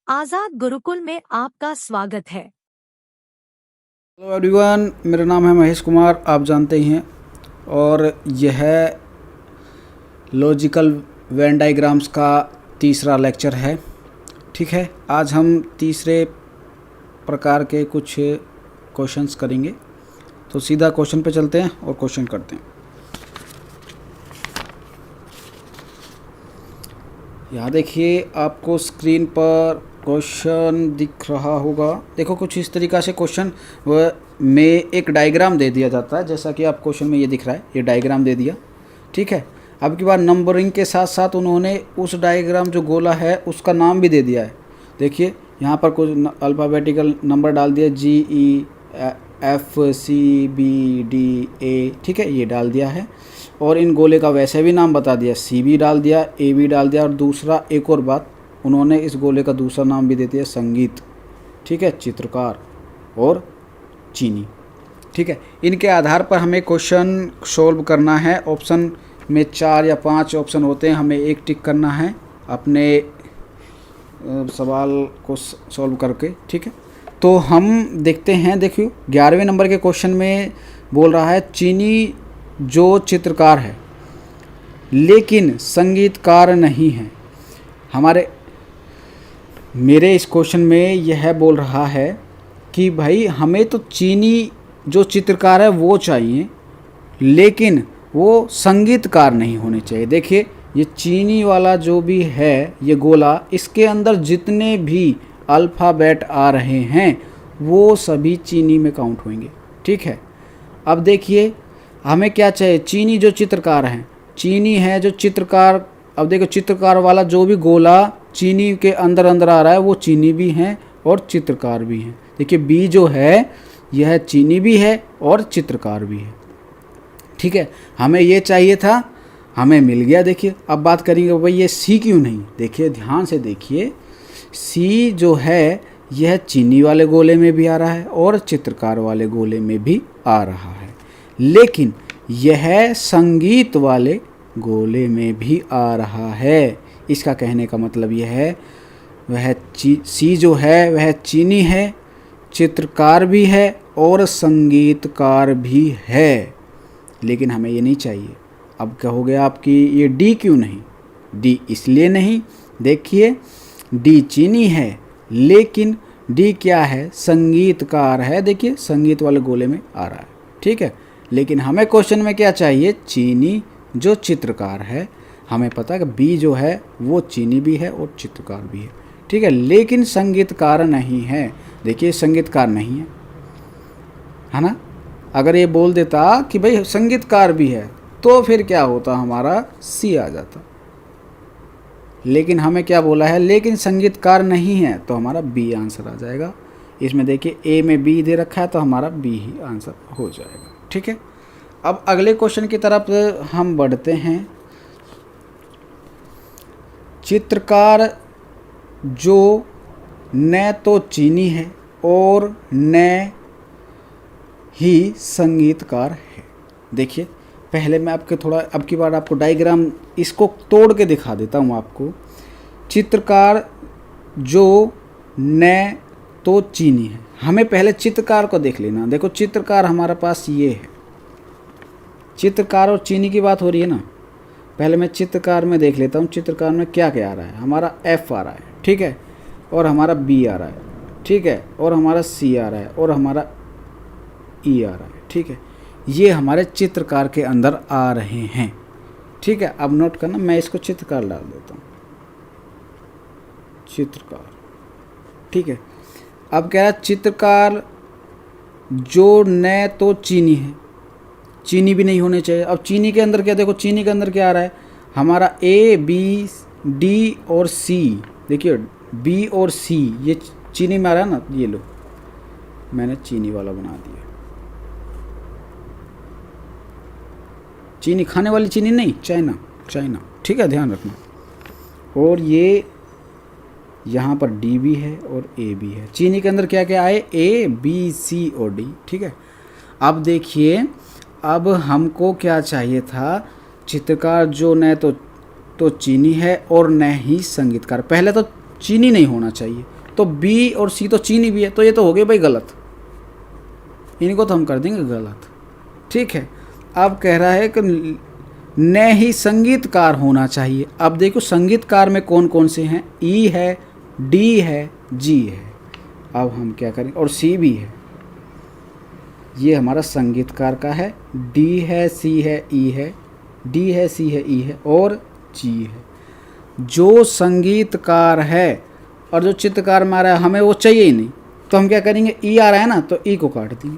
आजाद गुरुकुल में आपका स्वागत है। हेलो एवरीवन, मेरा नाम है महेश कुमार, आप जानते ही हैं। और यह लॉजिकल वेन डायग्राम्स का तीसरा लेक्चर है। ठीक है, आज हम तीसरे प्रकार के कुछ क्वेश्चंस करेंगे। तो सीधा क्वेश्चन पे चलते हैं और क्वेश्चन करते हैं। यहाँ देखिए, आपको स्क्रीन पर क्वेश्चन दिख रहा होगा। देखो, कुछ इस तरीक़ा से क्वेश्चन में एक डायग्राम दे दिया जाता है, जैसा कि आप क्वेश्चन में ये दिख रहा है, ये डायग्राम दे दिया। ठीक है, अब की बार नंबरिंग के साथ साथ उन्होंने उस डायग्राम जो गोला है उसका नाम भी दे दिया है। देखिए, यहाँ पर कुछ अल्फ़ाबेटिकल नंबर डाल दिया, GEFCBDA। ठीक है, ये डाल दिया है। और इन गोले का वैसे भी नाम बता दिया, CB डाल दिया, AB डाल दिया। और दूसरा एक और बात, उन्होंने इस गोले का दूसरा नाम भी दे दिया संगीत। ठीक है, चित्रकार और चीनी। ठीक है, इनके आधार पर हमें क्वेश्चन सॉल्व करना है। ऑप्शन में 4 या 5 ऑप्शन होते हैं, हमें एक टिक करना है अपने सवाल को सॉल्व करके। ठीक है, तो हम देखते हैं। देखिए, 11वें नंबर के क्वेश्चन में बोल रहा है, चीनी जो चित्रकार है लेकिन संगीतकार नहीं है। मेरे इस क्वेश्चन में यह बोल रहा है कि भाई हमें तो चीनी जो चित्रकार है वो चाहिए, लेकिन वो संगीतकार नहीं होने चाहिए। देखिए, ये चीनी वाला जो भी है, ये गोला, इसके अंदर जितने भी अल्फ़ाबेट आ रहे हैं वो सभी चीनी में काउंट होंगे। ठीक है, अब देखिए, हमें क्या चाहिए, चीनी जो चित्रकार हैं, चीनी है जो चित्रकार। अब देखो, चित्रकार वाला जो भी गोला चीनी के अंदर अंदर आ रहा है वो चीनी भी हैं और चित्रकार भी हैं। देखिए, बी जो है यह चीनी भी है और चित्रकार भी है। ठीक है, हमें ये चाहिए था, हमें मिल गया। देखिए, अब बात करेंगे भाई ये सी क्यों नहीं। देखिए, ध्यान से देखिए, सी जो है यह चीनी वाले गोले में भी आ रहा है और चित्रकार वाले गोले में भी आ रहा है, लेकिन यह संगीत वाले गोले में भी आ रहा है। इसका कहने का मतलब यह है, वह सी जो है वह चीनी है, चित्रकार भी है और संगीतकार भी है, लेकिन हमें ये नहीं चाहिए। अब क्या हो गया आपकी, ये डी क्यों नहीं। डी इसलिए नहीं, देखिए, डी चीनी है लेकिन डी क्या है, संगीतकार है। देखिए, संगीत वाले गोले में आ रहा है। ठीक है, लेकिन हमें क्वेश्चन में क्या चाहिए, चीनी जो चित्रकार है। हमें पता है कि बी जो है वो चीनी भी है और चित्रकार भी है। ठीक है, लेकिन संगीतकार नहीं है। देखिए, संगीतकार नहीं है ना। अगर ये बोल देता कि भाई संगीतकार भी है तो फिर क्या होता, हमारा सी आ जाता। लेकिन हमें क्या बोला है, लेकिन संगीतकार नहीं है, तो हमारा बी आंसर आ जाएगा। इसमें देखिए, ए में बी दे रखा है तो हमारा बी ही आंसर हो जाएगा। ठीक है, अब अगले क्वेश्चन की तरफ हम बढ़ते हैं। चित्रकार जो न तो चीनी है और न ही संगीतकार है। देखिए, पहले मैं आपके थोड़ा अब की बार आपको डायग्राम इसको तोड़ के दिखा देता हूँ आपको। चित्रकार जो न तो चीनी है, हमें पहले चित्रकार को देख लेना। देखो, चित्रकार हमारे पास ये है, चित्रकार और चीनी की बात हो रही है ना। पहले मैं चित्रकार में देख लेता हूँ, चित्रकार में क्या क्या आ रहा है। हमारा एफ आ रहा है, ठीक है, और हमारा बी आ रहा है, ठीक है, और हमारा सी आ रहा है, और हमारा ई आ रहा है। ठीक है, ये हमारे चित्रकार के अंदर आ रहे हैं। ठीक है, अब नोट करना, मैं इसको चित्रकार डाल देता हूँ, चित्रकार। ठीक है, अब कह रहा है चित्रकार जो न तो चीनी है, चीनी भी नहीं होने चाहिए। अब चीनी के अंदर क्या, देखो चीनी के अंदर क्या आ रहा है, हमारा ए बी डी और सी। देखिए, बी और सी ये चीनी में आ रहा है ना। ये लो, मैंने चीनी वाला बना दिया, चीनी खाने वाली चीनी नहीं, चाइना, चाइना। ठीक है, ध्यान रखना। और ये यहाँ पर डी भी है और ए भी है। चीनी के अंदर क्या क्या आए, ए बी सी और डी। ठीक है, अब देखिए, अब हमको क्या चाहिए था, चित्रकार जो न तो चीनी है और न ही संगीतकार। पहले तो चीनी नहीं होना चाहिए। तो बी और सी तो चीनी भी है, तो ये तो हो गए भाई गलत, इनको तो हम कर देंगे गलत। ठीक है, अब कह रहा है कि न ही संगीतकार होना चाहिए। अब देखो संगीतकार में कौन कौन से हैं, ई है, डी है, जी है। अब हम क्या करें, और सी भी है, ये हमारा संगीतकार का है। डी है, सी है, ई है, डी है, सी है, ई है और जी है। जो संगीतकार है और जो चित्रकार में आ रहा है हमें वो चाहिए ही नहीं, तो हम क्या करेंगे, ई आ रहा है ना तो ई को काट देंगे,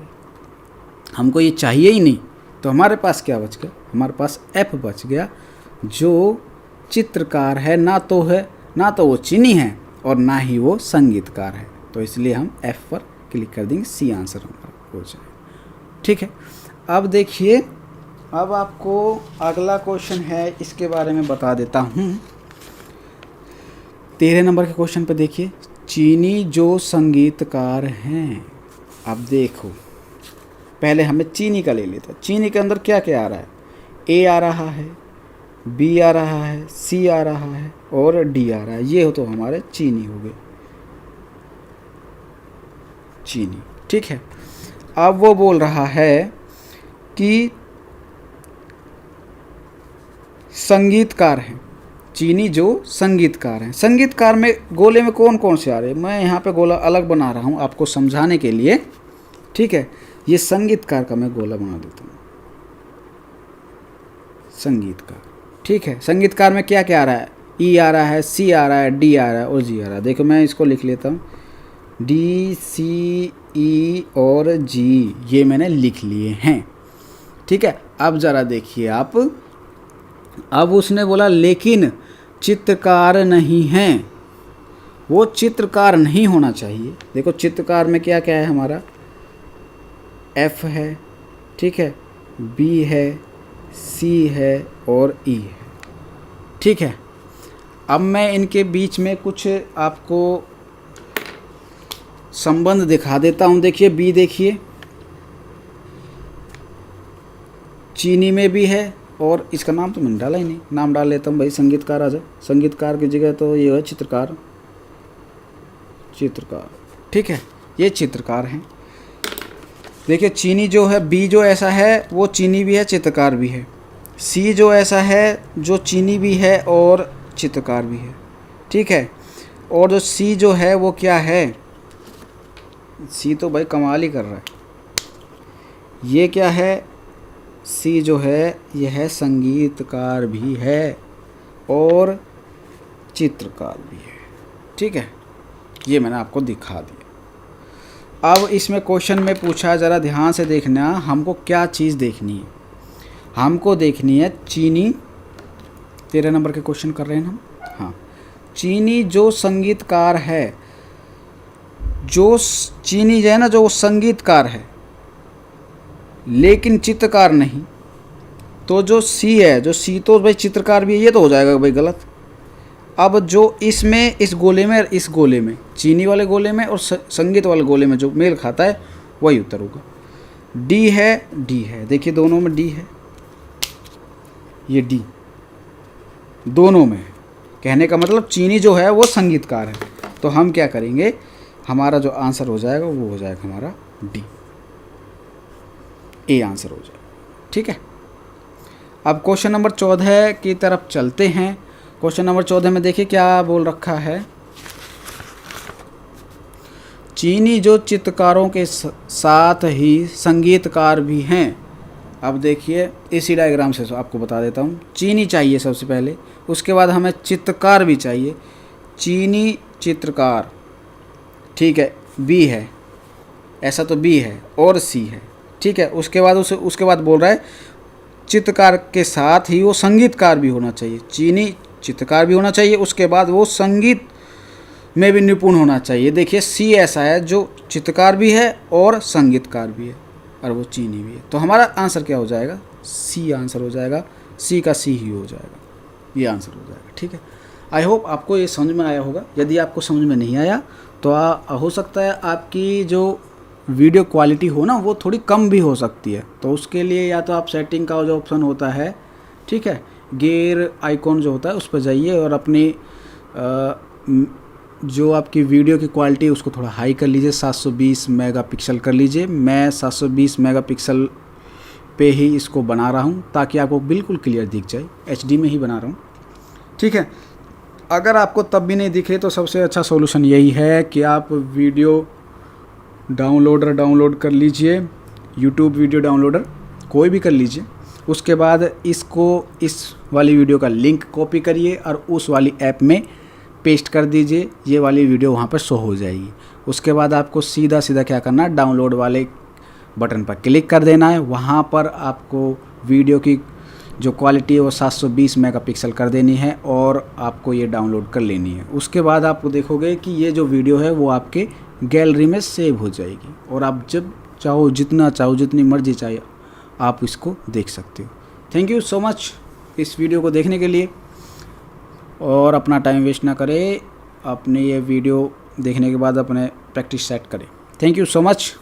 हमको ये चाहिए ही नहीं। तो हमारे पास क्या बच गया, हमारे पास एफ बच गया। जो चित्रकार है ना तो वो चीनी है और ना ही वो संगीतकार है, तो इसलिए हम एफ पर क्लिक कर देंगे, सी आंसर हमारा हो जाए। ठीक है, अब देखिए, अब आपको अगला क्वेश्चन है, इसके बारे में बता देता हूँ। 13 नंबर के क्वेश्चन पे देखिए, चीनी जो संगीतकार हैं। अब देखो, पहले हमें चीनी का ले लेते हैं। चीनी के अंदर क्या क्या आ रहा है, ए आ रहा है, बी आ रहा है, सी आ रहा है और डी आ रहा है। ये हो तो हमारे चीनी हो गए, चीनी। ठीक है, अब वो बोल रहा है कि संगीतकार हैं, चीनी जो संगीतकार हैं। संगीतकार में गोले में कौन कौन से आ रहे हैं, मैं यहाँ पे गोला अलग बना रहा हूँ आपको समझाने के लिए। ठीक है, ये संगीतकार का मैं गोला बना देता हूँ, संगीतकार। ठीक है, संगीतकार में क्या क्या आ रहा है, ई आ रहा है, सी आ रहा है, डी आ रहा है और जी आ रहा है। देखो मैं इसको लिख लेता हूँ, डी, सी, ई और जी, ये मैंने लिख लिए हैं। ठीक है, अब ज़रा देखिए आप, अब उसने बोला लेकिन चित्रकार नहीं हैं, वो चित्रकार नहीं होना चाहिए। देखो चित्रकार में क्या क्या है हमारा, एफ है, ठीक है, बी है, सी है और ई है। ठीक है, अब मैं इनके बीच में कुछ आपको संबंध दिखा देता हूँ। देखिए बी, देखिए चीनी में भी है, और इसका नाम तो मैंने डाला ही नहीं, नाम डाल लेता हूँ भाई, संगीतकार आ जाए, संगीतकार की जगह तो ये है चित्रकार, चित्रकार। ठीक है, ये चित्रकार हैं। देखिए चीनी जो है, बी जो ऐसा है वो चीनी भी है, चित्रकार भी है। सी जो ऐसा है, जो चीनी भी है और चित्रकार भी है। ठीक है, और जो सी जो है वो क्या है, सी तो भाई कमाल ही कर रहा है। ये क्या है, सी जो है यह है संगीतकार भी है और चित्रकार भी है। ठीक है, ये मैंने आपको दिखा दिया। अब इसमें क्वेश्चन में पूछा, ज़रा ध्यान से देखना, हमको क्या चीज़ देखनी है, हमको देखनी है चीनी। 13 नंबर के क्वेश्चन कर रहे हैं हम। हाँ, चीनी जो संगीतकार है, जो चीनी जो है ना, जो वो संगीतकार है लेकिन चित्रकार नहीं, तो जो सी है, जो सी तो भाई चित्रकार भी है, ये तो हो जाएगा भाई गलत। अब जो इसमें, इस गोले में, इस गोले में, चीनी वाले गोले में और संगीत वाले गोले में जो मेल खाता है वही उत्तर होगा। डी है, डी है, देखिए दोनों में डी है, ये डी दोनों में है। कहने का मतलब चीनी जो है वो संगीतकार है, तो हम क्या करेंगे, हमारा जो आंसर हो जाएगा वो हो जाएगा हमारा डी, ए आंसर हो जाएगा। ठीक है, अब क्वेश्चन नंबर 14 की तरफ चलते हैं। क्वेश्चन नंबर 14 में देखिए क्या बोल रखा है, चीनी जो चित्रकारों के साथ ही संगीतकार भी हैं। अब देखिए इसी डायग्राम से आपको बता देता हूँ, चीनी चाहिए सबसे पहले, उसके बाद हमें चित्रकार भी चाहिए। चीनी चित्रकार, ठीक है, बी है, ऐसा तो बी है और सी है। ठीक है, उसके बाद बोल रहा है चित्रकार के साथ ही वो संगीतकार भी होना चाहिए। चीनी चित्रकार भी होना चाहिए, उसके बाद वो संगीत में भी निपुण होना चाहिए। देखिए सी ऐसा है जो चित्रकार भी है और संगीतकार भी है और वो चीनी भी है, तो हमारा आंसर क्या हो जाएगा, सी आंसर हो जाएगा, सी का सी ही हो जाएगा, ये आंसर हो जाएगा। ठीक है, आई होप आपको ये समझ में आया होगा। यदि आपको समझ में नहीं आया तो हो सकता है आपकी जो वीडियो क्वालिटी हो ना वो थोड़ी कम भी हो सकती है, तो उसके लिए या तो आप सेटिंग का जो ऑप्शन होता है, ठीक है, गेयर आइकॉन जो होता है उस पर जाइए और अपनी जो आपकी वीडियो की क्वालिटी उसको थोड़ा हाई कर लीजिए, 720 मेगापिक्सल कर लीजिए। मैं 720 मेगापिक्सल पे ही इसको बना रहा हूँ ताकि आपको बिल्कुल क्लियर दिख जाए। HD में ही बना रहा हूँ, ठीक है। अगर आपको तब भी नहीं दिखे तो सबसे अच्छा सॉल्यूशन यही है कि आप वीडियो डाउनलोड कर लीजिए, YouTube वीडियो डाउनलोडर कोई भी कर लीजिए। उसके बाद इसको इस वाली वीडियो का लिंक कॉपी करिए और उस वाली ऐप में पेस्ट कर दीजिए, ये वाली वीडियो वहाँ पर शो हो जाएगी। उसके बाद आपको सीधा क्या करना है, डाउनलोड वाले बटन पर क्लिक कर देना है। वहाँ पर आपको वीडियो की जो क्वालिटी है वो 720 मेगापिक्सल कर देनी है और आपको ये डाउनलोड कर लेनी है। उसके बाद आप देखोगे कि ये जो वीडियो है वो आपके गैलरी में सेव हो जाएगी और आप जब चाहो, जितना चाहो, जितनी मर्जी चाहे आप इसको देख सकते हो। थैंक यू सो मच इस वीडियो को देखने के लिए, और अपना टाइम वेस्ट ना करें, अपने ये वीडियो देखने के बाद अपने प्रैक्टिस सेट करें। Thank you so much.